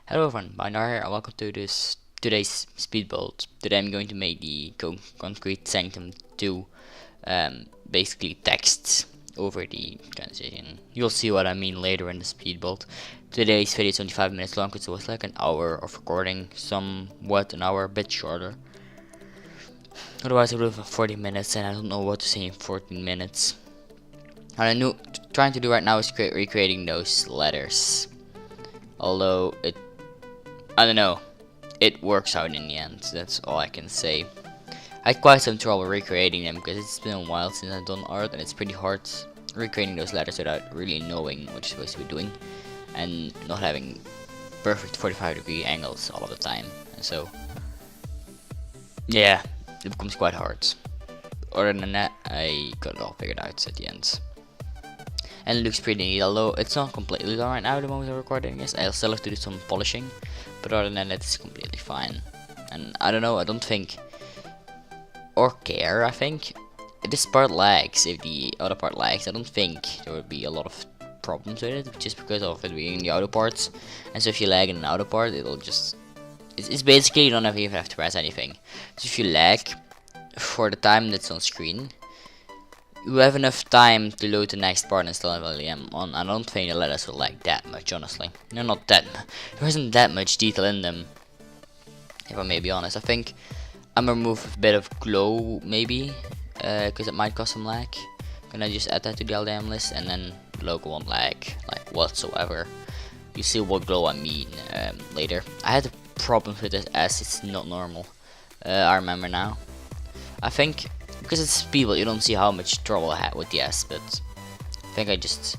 Hello everyone, BauwenDR here and welcome to today's speed build. Today I'm going to make the concrete Sanctum 2 basically text over the transition. You'll see what I mean later in the speed build. Today's video is only 5 minutes long, so it's like an hour of recording, somewhat an hour, a bit shorter. Otherwise I would have 40 minutes and I don't know what to say in 14 minutes. What I'm trying to do right now is recreating those letters. Although I don't know, it works out in the end, that's all I can say. I had quite some trouble recreating them because it's been a while since I've done art and it's pretty hard recreating those letters without really knowing what you're supposed to be doing and not having perfect 45-degree angles all of the time. And so, yeah, it becomes quite hard. Other than that, I got it all figured out at the end. And it looks pretty neat, although it's not completely done right now at the moment I'm recording this. I'll still have to do some polishing, but other than that it's completely fine. And I don't know, I don't think or care, I think if this part lags, if the other part lags, I don't think there would be a lot of problems with it, just because of it being the auto parts. And so if you lag in an auto part, it'll just it's basically you don't even have to press anything. So if you lag for the time that's on screen, you have enough time to load the next part and still have LEM on. I don't think the letters will lag that much, honestly. No, not that there isn't that much detail in them, if I may be honest. I think I'm gonna remove a bit of glow, maybe, because it might cause some lag. Gonna just add that to the LDM list, and then the logo won't lag, like, whatsoever. You see what glow I mean later. I had problems with it as it's not normal. I remember now. I think because it's Speedbuild, you don't see how much trouble I had with the S, but I think I just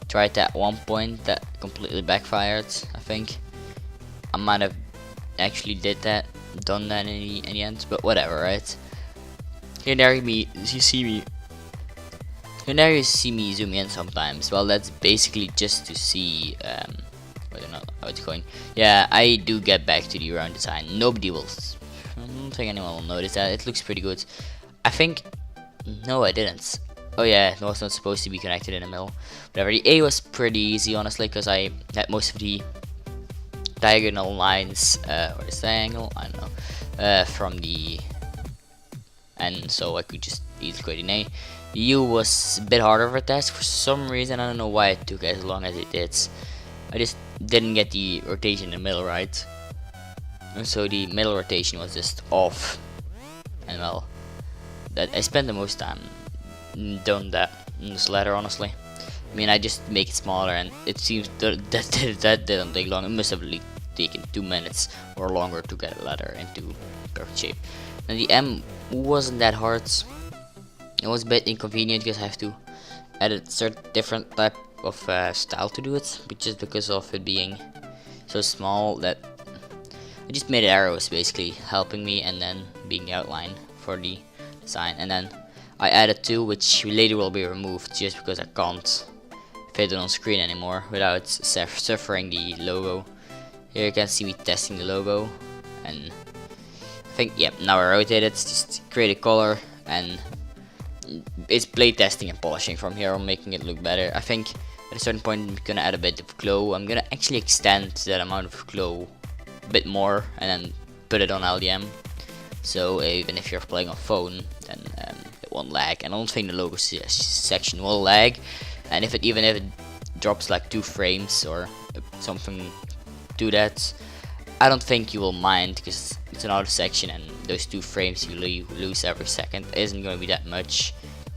tried that at one point that completely backfired. I think I might have actually done that in the end, but whatever, right? Here and there you see me zoom in sometimes. Well, that's basically just to see I don't know how it's going. Yeah, I do get back to the round design. I don't think anyone will notice that. It looks pretty good. I think, no I didn't. Oh yeah, no, it's not supposed to be connected in the middle. Whatever, the A was pretty easy, honestly, because I had most of the diagonal lines, or this diagonal, I don't know, from the and so I could just easily create an A. The U was a bit harder of a task for some reason. I don't know why it took as long as it did. I just didn't get the rotation in the middle right, and so the middle rotation was just off. And well, that I spent the most time doing that in this letter, honestly. I mean, I just make it smaller, and it seems that didn't take long. It must have taken 2 minutes or longer to get a letter into perfect shape. And the M wasn't that hard. It was a bit inconvenient because I have to edit a certain different type of style to do it, but just because of it being so small that I just made arrows basically helping me, and then being the outline for the design. And then I added 2, which later will be removed just because I can't fit it on screen anymore without suffering the logo. Here you can see me testing the logo, and I think, yep, now I rotate it, just create a color, and it's play testing and polishing from here on, making it look better. I think at a certain point I'm gonna add a bit of glow. I'm gonna actually extend that amount of glow a bit more and then put it on LDM, so even if you're playing on phone, then it won't lag. And I don't think the logo section will lag, and even if it drops like 2 frames or something to that, I don't think you will mind, because it's an auto section and those 2 frames you lose every second isn't going to be that much,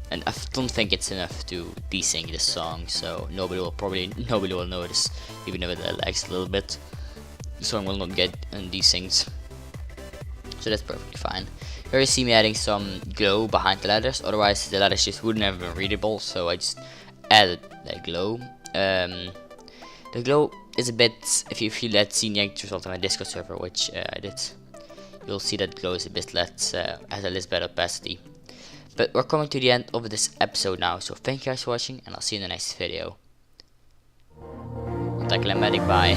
and I don't think it's enough to desync the song, so nobody will notice, even if it lags a little bit. The song will not get desynced, so that's perfectly fine. Here you see me adding some glow behind the letters, otherwise the letters just wouldn't have been readable, so I just added that glow. The glow is a bit, if you let see the result on my Discord server, which I did, you'll see that glow is a bit less, has a little bit opacity. But we're coming to the end of this episode now, so thank you guys for watching, and I'll see you in the next video. Anticlimactic, bye.